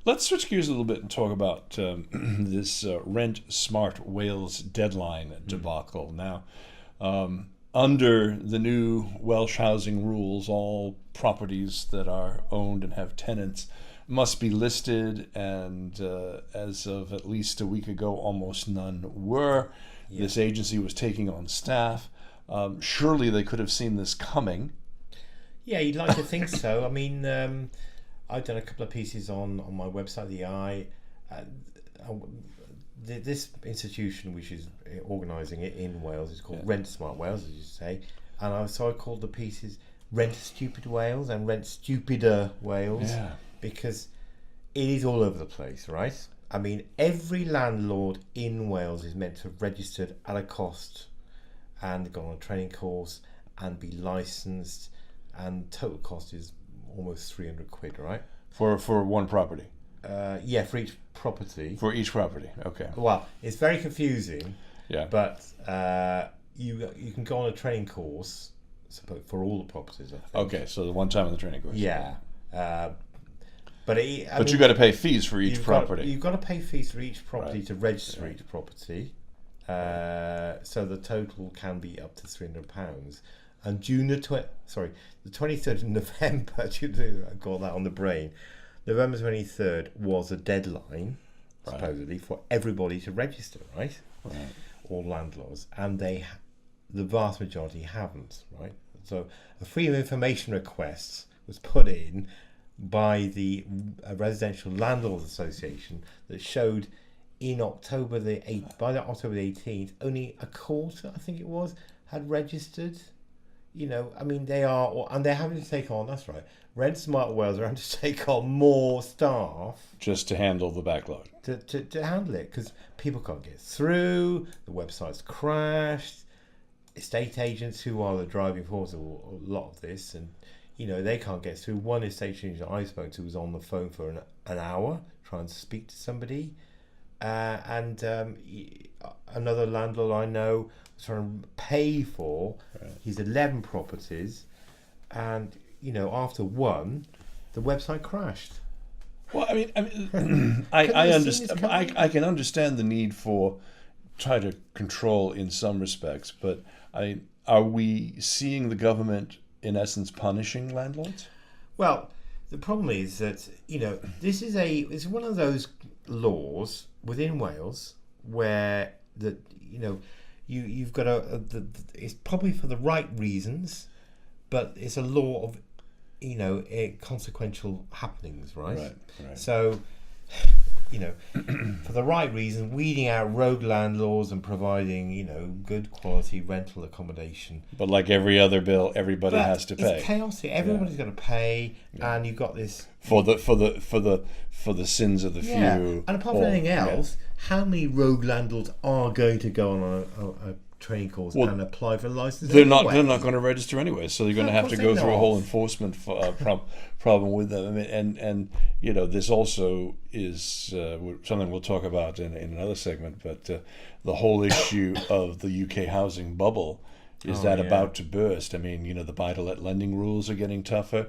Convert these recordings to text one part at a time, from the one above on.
Let's switch gears a little bit and talk about this Rent Smart Wales deadline debacle. Now, under the new Welsh housing rules, all properties that are owned and have tenants must be listed, and as of at least a week ago, almost none were. Yeah. This agency was taking on staff. Surely they could have seen this coming. Yeah, you'd like to think so. I mean, I've done a couple of pieces on my website, the Eye. This institution, which is organising it in Wales, is called Rent Smart Wales, as you say. And I called the pieces Rent Stupid Wales and Rent Stupider Wales, because it is all over the place, right? I mean, every landlord in Wales is meant to have registered at a cost and gone on a training course and be licensed, and total cost is almost 300 quid, right? For one property? Yeah, for each property. For each property, okay. Well, it's very confusing. Yeah. But you can go on a training course for all the properties, I think. Okay, so the one time on the training course. Yeah. But you got to pay fees for each property. You've got to pay fees for each property to register each property. So the total can be up to £300. And the 23rd of November, I got that on the brain. November 23rd was a deadline, supposedly, for everybody to register, right? All landlords, and the vast majority haven't, right? So a freedom of information request was put in by the Residential Landlords Association that showed in October the 8th, by the October the 18th, only a quarter, I think it was, had registered. You know, I mean, they are, and they're having to take on, that's right, Rent Smart Wales are having to take on more staff. Just to handle the backlog. To handle it, because people can't get through, the website's crashed, estate agents, who are the driving force of a lot of this, and, you know, they can't get through. One estate agent I spoke to was on the phone for an hour trying to speak to somebody. And another landlord I know was trying to pay for his 11 properties, and after one, the website crashed. Well, I mean, I understand. I can understand the need for try to control in some respects, but are we seeing the government in essence punishing landlords? Well, the problem is that this is it's one of those laws within Wales where you've got it's probably for the right reasons, but it's a law of consequential happenings, right? So for the right reason, weeding out rogue landlords and providing good quality rental accommodation. But like every other bill, everybody has to pay. It's chaotic. Everybody's got to pay, and you've got this for the sins of the few. And apart from anything else, how many rogue landlords are going to go on a training course and apply for a license? They're not going to register anyway, so they're going to have to go through a whole enforcement problem with them. I mean, and this also is something we'll talk about in another segment. But the whole issue of the UK housing bubble is about to burst. I mean, the buy-to-let lending rules are getting tougher.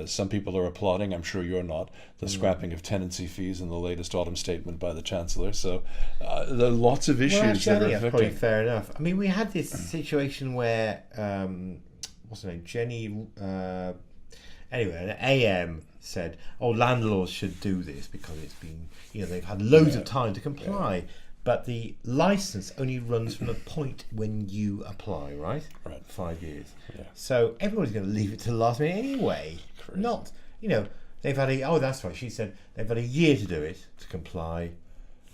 Some people are applauding, I'm sure you're not, the scrapping of tenancy fees in the latest autumn statement by the Chancellor. So there are lots of issues that are affecting. Probably fair enough. I mean, we had this situation where, what's her name, Jenny, anyway, an AM said, landlords should do this because it's been, they've had loads of time to comply. But the license only runs from the point when you apply, right? 5 years. Yeah. So everybody's going to leave it to the last minute anyway. Crazy. Not, they've had that's right, she said they've had a year to do it, to comply.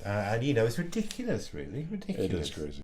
And, it's ridiculous, really. Ridiculous. It is crazy.